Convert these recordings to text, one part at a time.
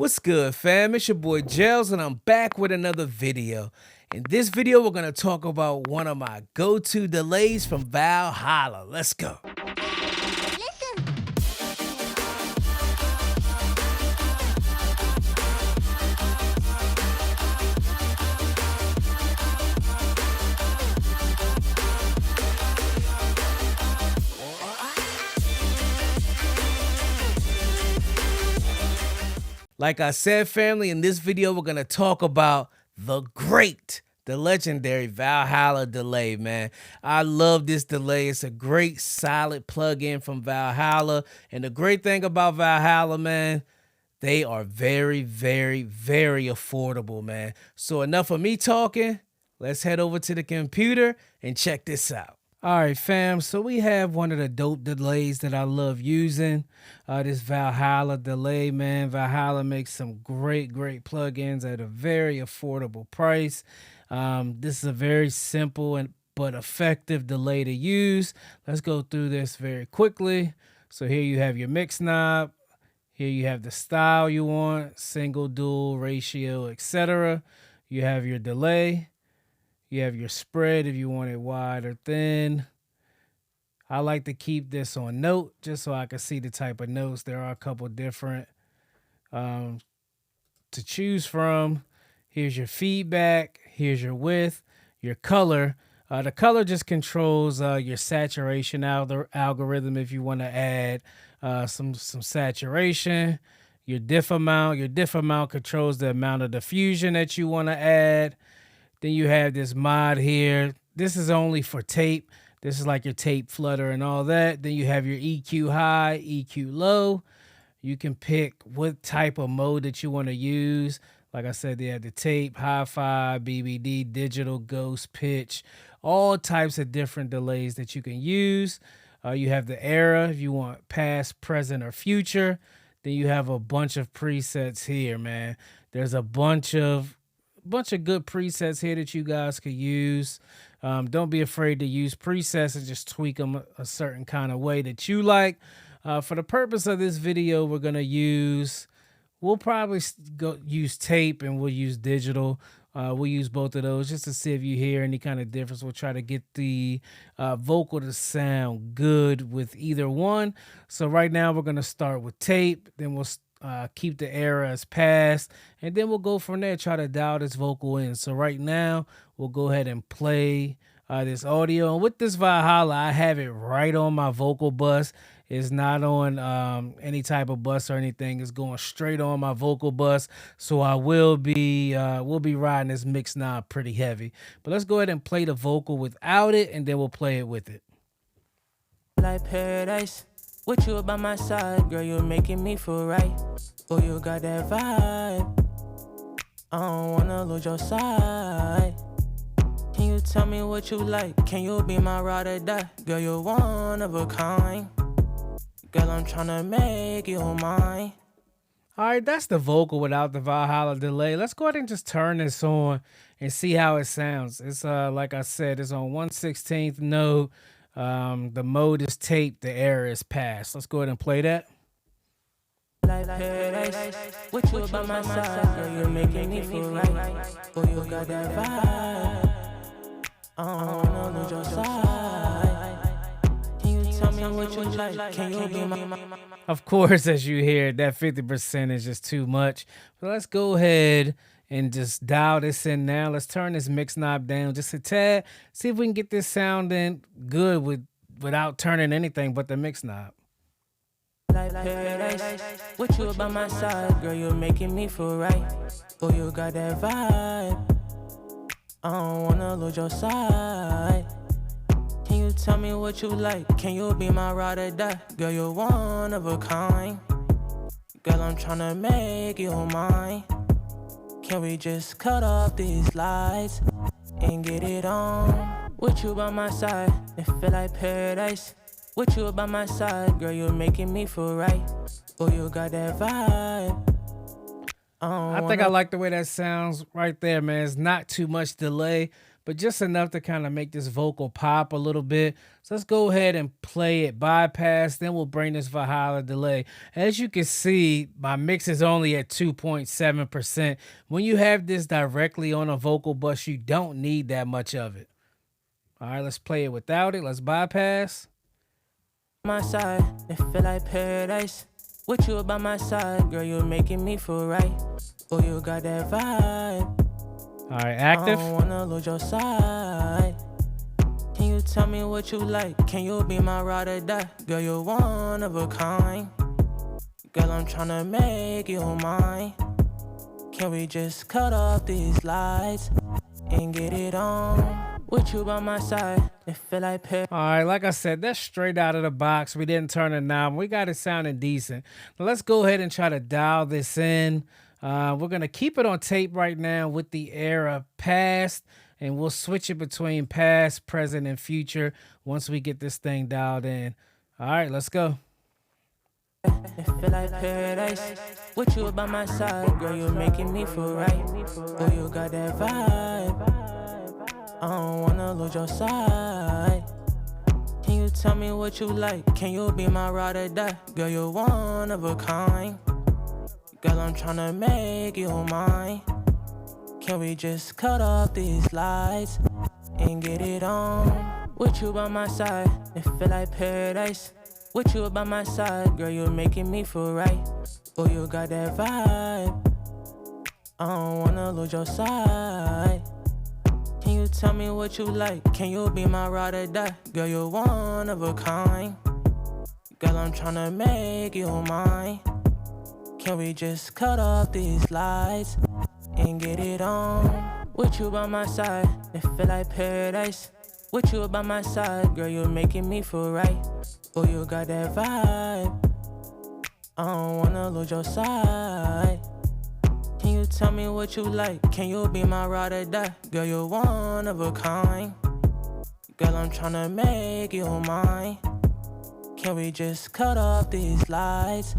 What's good, fam? It's your boy Gels, and I'm back with another video. In this video, we're gonna talk about one of my go-to delays from Valhalla. Let's go. Like I said, family, in this video, we're going to talk about the legendary Valhalla Delay, man. I love this delay. It's a great, solid plug-in from Valhalla. And the great thing about Valhalla, man, they are very, very, very affordable, man. So enough of me talking. Let's head over to the computer and check this out. All right, fam, so we have one of the dope delays that I love using, this Valhalla Delay, man. Valhalla makes some great plugins at a very affordable price. This is a very simple but effective delay to use. Let's go through this very quickly. So here you have your mix knob. Here you have the style you want, single, dual, ratio, etc. You have your delay. You have your spread if you want it wide or thin. I like to keep this on note just so I can see the type of notes. There are a couple different to choose from. Here's your feedback. Here's your width, your color. The color just controls your saturation algorithm if you want to add some saturation. Your diff amount. Your diff amount controls the amount of diffusion that you want to add. Then you have this mod here. This is only for tape. This is like your tape flutter and all that. Then you have your EQ high, EQ low. You can pick what type of mode that you want to use. Like I said, they have the tape, hi-fi, BBD, digital, ghost, pitch, all types of different delays that you can use. You have the era if you want past, present, or future. Then you have a bunch of presets here, man. There's a bunch of good presets here that you guys could use. Don't be afraid to use presets and just tweak them a certain kind of way that you like. For the purpose of this video, we'll probably use tape and we'll use digital. We'll use both of those just to see if you hear any kind of difference. We'll try to get the vocal to sound good with either one. So right now we're going to start with tape. Then we'll keep the era as past, and then we'll go from there, try to dial this vocal in. So right now, we'll go ahead and play this audio. And with this Valhalla, I have it right on my vocal bus. It's not on any type of bus or anything. It's going straight on my vocal bus. So I will be riding this mix knob pretty heavy. But let's go ahead and play the vocal without it, and then we'll play it with it. Like paradise. With you by my side, girl, you're making me feel right. Oh, you got that vibe. I don't wanna lose your side. Can you tell me what you like? Can you be my ride or die? Girl, you're one of a kind. Girl, I'm tryna make you mine. All right, that's the vocal without the Valhalla Delay. Let's go ahead and just turn this on and see how it sounds. It's like I said, it's on 1/16th note. The mode is tape, the error is passed. Let's go ahead and play that. Like paradise, with you by my side, girl, you're making me feel right. Oh, you got that vibe. I don't wanna lose your side. Can you tell me what you like? Can you be my... Of course, as you hear, that 50% is just too much. But let's go ahead and just dial this in now. Let's turn this mix knob down just a tad. See if we can get this sounding good without turning anything but the mix knob. Like paradise, with you by my side, girl, you're making me feel right. Oh, you got that vibe. I don't wanna lose your side. Can you tell me what you like? Can you be my ride or die? Girl, you're one of a kind. Girl, I'm tryna make you mine. Can we just cut off these lights and get it on? With you by my side, it feel like paradise. With you by my side, girl, you're making me feel right. Oh, you got that vibe. I think I like the way that sounds right there, man. It's not too much delay, but just enough to kind of make this vocal pop a little bit. So let's go ahead and play it bypass. Then we'll bring this Valhalla delay. As you can see, my mix is only at 2.7%. When you have this directly on a vocal bus, you don't need that much of it. All right, let's play it without it. Let's bypass. My side, it feel like paradise. With you by my side, girl, you're making me feel right. Oh, you got that vibe. All right, active. I don't wanna lose your side. Can you tell me what you like? Can you be my ride or die? Girl, you're one of a kind. Girl, I'm tryna make you mine. Can we just cut off these lights and get it on? With you by my side, it feel like All right, like I said, that's straight out of the box. We didn't turn it knob. We got it sounding decent. Now let's go ahead and try to dial this in. We're going to keep it on tape right now with the era past, and we'll switch it between past, present, and future once we get this thing dialed in. All right, let's go. It feel like paradise. With you by my side, girl, you're making me feel right. Oh, you got that vibe. I don't wanna lose your side. Can you tell me what you like? Can you be my ride or die? Girl, you're one of a kind. Girl, I'm tryna make you mine. Can we just cut off these lights and get it on? With you by my side, it feel like paradise. With you by my side, girl, you're making me feel right. Oh, you got that vibe. I don't wanna lose your side. Can you tell me what you like? Can you be my ride or die? Girl, you're one of a kind. Girl, I'm tryna make you mine. Can we just cut off these lights and get it on? With you by my side, it feel like paradise. With you by my side, girl, you're making me feel right. Oh, you got that vibe. I don't wanna lose your side. Can you tell me what you like? Can you be my ride or die? Girl, you're one of a kind. Girl, I'm tryna make you mine. Can we just cut off these lights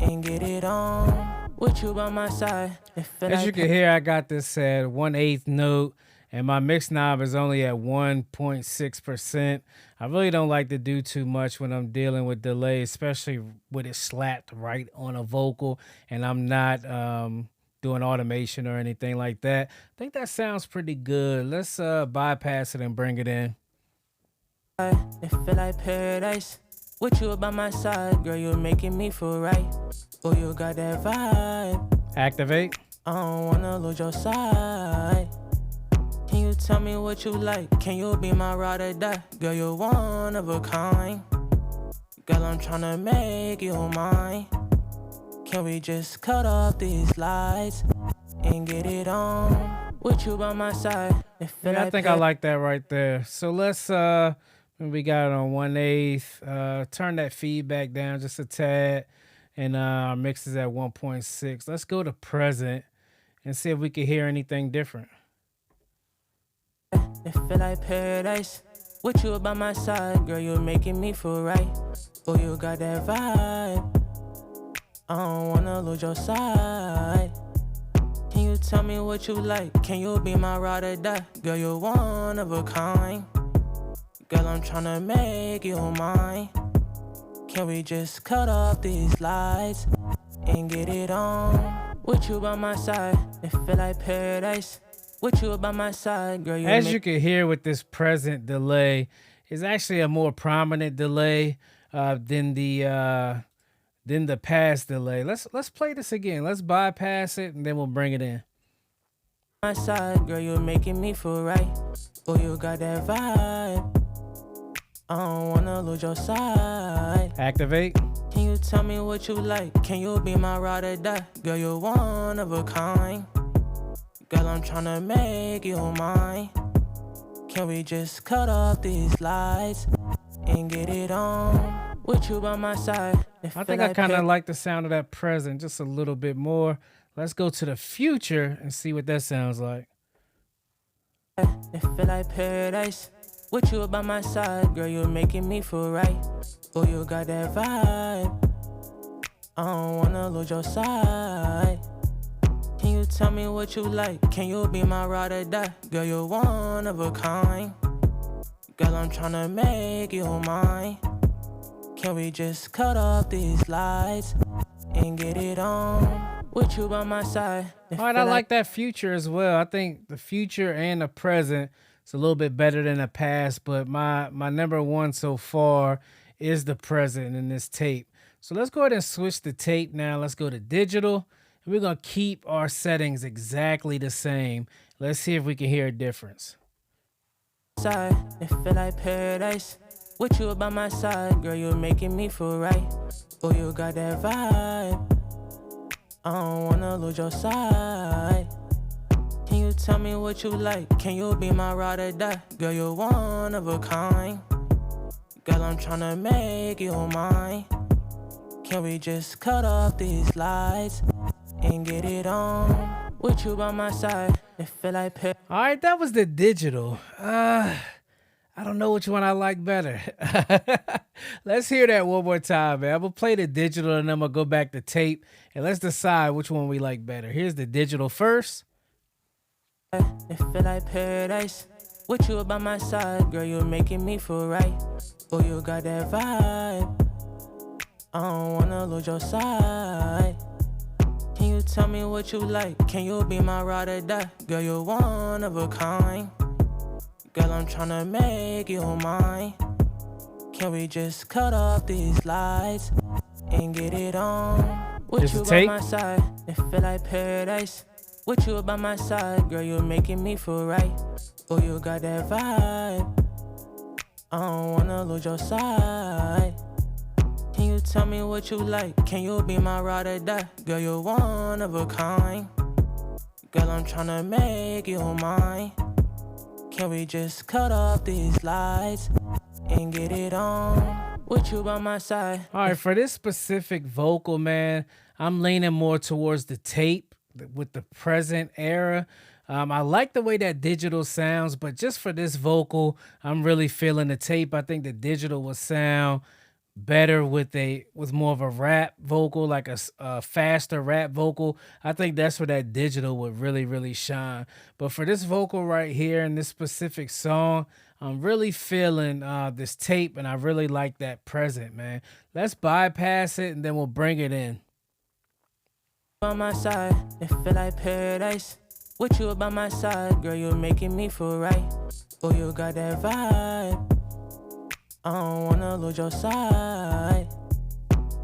and get it on? With you by my side, it feel As like you can hear, I got this at 1/8 note, and my mix knob is only at 1.6%. I really don't like to do too much when I'm dealing with delay, especially with it slapped right on a vocal, and I'm not doing automation or anything like that. I think that sounds pretty good. Let's bypass it and bring it in. it feel like paradise. With you by my side, girl, you're making me feel right. Oh, you got that vibe. Activate. I don't wanna lose your side. Can you tell me what you like? Can you be my ride or die? Girl, you're one of a kind. Girl, I'm tryna make you mine. Can we just cut off these lights and get it on? With you by my side, it feel Yeah, I like think I like that right there. So let's we got it on 1/8. Turn that feedback down just a tad, and our mix is at 1.6. Let's go to present and see if we can hear anything different. It feel like paradise. With you by my side, girl, you're making me feel right. Oh, you got that vibe. I don't wanna lose your side. Can you tell me what you like? Can you be my ride or die? Girl, you're one of a kind. Girl, I'm tryna make you mine. Can we just cut off these lights and get it on? With you by my side, it feel like paradise. With you by my side, girl, you As you can hear with this present delay, it's actually a more prominent delay than the past delay. Let's play this again. Let's bypass it and then we'll bring it in. my side, girl, you're making me feel right. Oh, you got that vibe. I don't wanna lose your side. Activate. Can you tell me what you like? Can you be my ride or die? Girl, you're one of a kind. Girl, I'm tryna make you mine. Can we just cut off these lights and get it on? With you by my side. I think I kind of like the sound of that present just a little bit more. Let's go to the future and see what that sounds like. It feel like paradise. With you by my side, girl, you're making me feel right. Oh, you got that vibe. I don't wanna lose your side. Can you tell me what you like? Can you be my ride or die? Girl, you're one of a kind. Girl, I'm tryna make you mine. Can we just cut off these lights and get it on? With you by my side. All right, I like that future as well. I think the future and the present is a little bit better than the past, but my number one so far is the present in this tape. So let's go ahead and switch the tape now. Let's go to digital. And we're going to keep our settings exactly the same. Let's see if we can hear a difference. Side, it feel like paradise. With you by my side, girl, you're making me feel right. Oh, you got that vibe. I don't wanna lose your side. Can you tell me what you like? Can you be my ride or die? Girl, you're one of a kind. Girl, I'm tryna make you mine. Can we just cut off these lights and get it on? With you by my side, it feel like all right, that was the digital. I don't know which one I like better. Let's hear that one more time, man. I'm gonna play the digital and then I'm gonna go back to tape and let's decide which one we like better. Here's the digital first. It feel like paradise. With you by my side, girl, you're making me feel right. Oh, you got that vibe. I don't wanna lose your side. Can you tell me what you like? Can you be my ride or die? Girl, you're one of a kind. Girl, I'm tryna make you mine. Can we just cut off these lights and get it on? With you by my side, it feel like paradise. With you by my side, girl, you're making me feel right. Oh, you got that vibe. I don't wanna lose your side. Can you tell me what you like? Can you be my ride or die? Girl, you're one of a kind. Girl, I'm tryna make you mine. Can we just cut off these lights and get it on? With you by my side. All right, for this specific vocal, man, I'm leaning more towards the tape with the present era. I like the way that digital sounds, but just for this vocal, I'm really feeling the tape. I think the digital will sound better with more of a rap vocal, like a faster rap vocal. I think that's where that digital would really shine. But for this vocal right here in this specific song, I'm really feeling this tape, and I really like that present, man. Let's bypass it and then we'll bring it in. By my side, it feel like paradise. With you by my side, girl, you're making me feel right. Oh, you got that vibe. I don't wanna lose your side.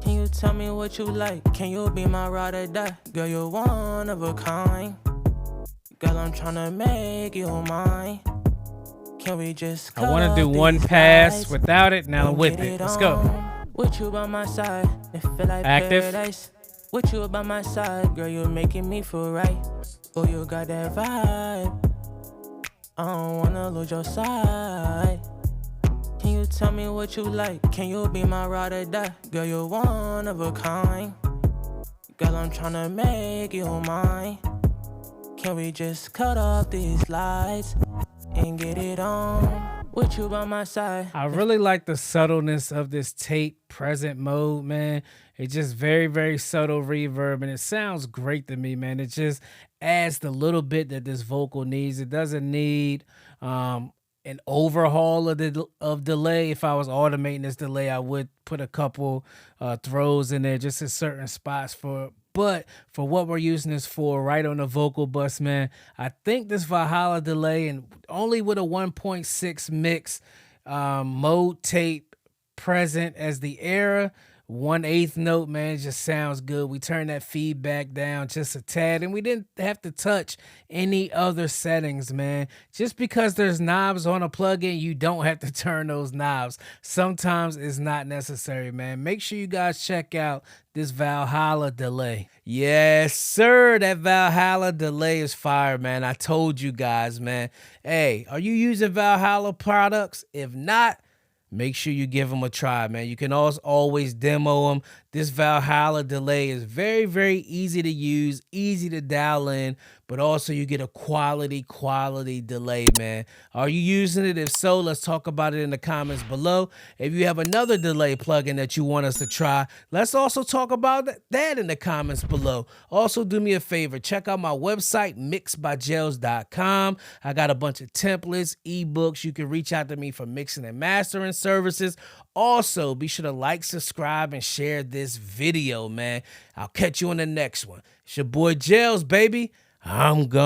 Can you tell me what you like? Can you be my ride or die? Girl, you're one of a kind. Girl, I'm tryna make you mine. Can we just cut I want to do one pass without it, now with it. Let's go. With you by my side, it feel like active. Paradise. With you by my side, girl, you're making me feel right. Oh, you got that vibe. I don't wanna lose your side. Can you tell me what you like? Can you be my ride or die? Girl, you're one of a kind. Girl, I'm tryna make you mine. Can we just cut off these lights and get it on? With you by my side. I really like the subtleness of this tape present mode, man. It's just very subtle reverb, and it sounds great to me, man. It just adds the little bit that this vocal needs. It doesn't need an overhaul of delay. If I was automating this delay, I would put a couple throws in there just in certain spots but for what we're using this for, right on the vocal bus, man, I think this Valhalla Delay, and only with a 1.6 mix mode tape present as the era, 1/8 note, man, it just sounds good. We turned that feedback down just a tad, and we didn't have to touch any other settings, man. Just because there's knobs on a plugin, you don't have to turn those knobs. Sometimes it's not necessary, man. Make sure you guys check out this Valhalla Delay. Yes, sir. That Valhalla Delay is fire, man. I told you guys, man. Hey, are you using Valhalla products? If not, make sure you give them a try, man. You can also always demo them. This Valhalla Delay is very, very easy to use, easy to dial in, but also you get a quality delay, man. Are you using it? If so, let's talk about it in the comments below. If you have another delay plugin that you want us to try, let's also talk about that in the comments below. Also, do me a favor, check out my website, mixedbygels.com. I got a bunch of templates, ebooks. You can reach out to me for mixing and mastering services. Also, be sure to like, subscribe, and share this video, man. I'll catch you on the next one. It's your boy Gels, baby. I'm gone.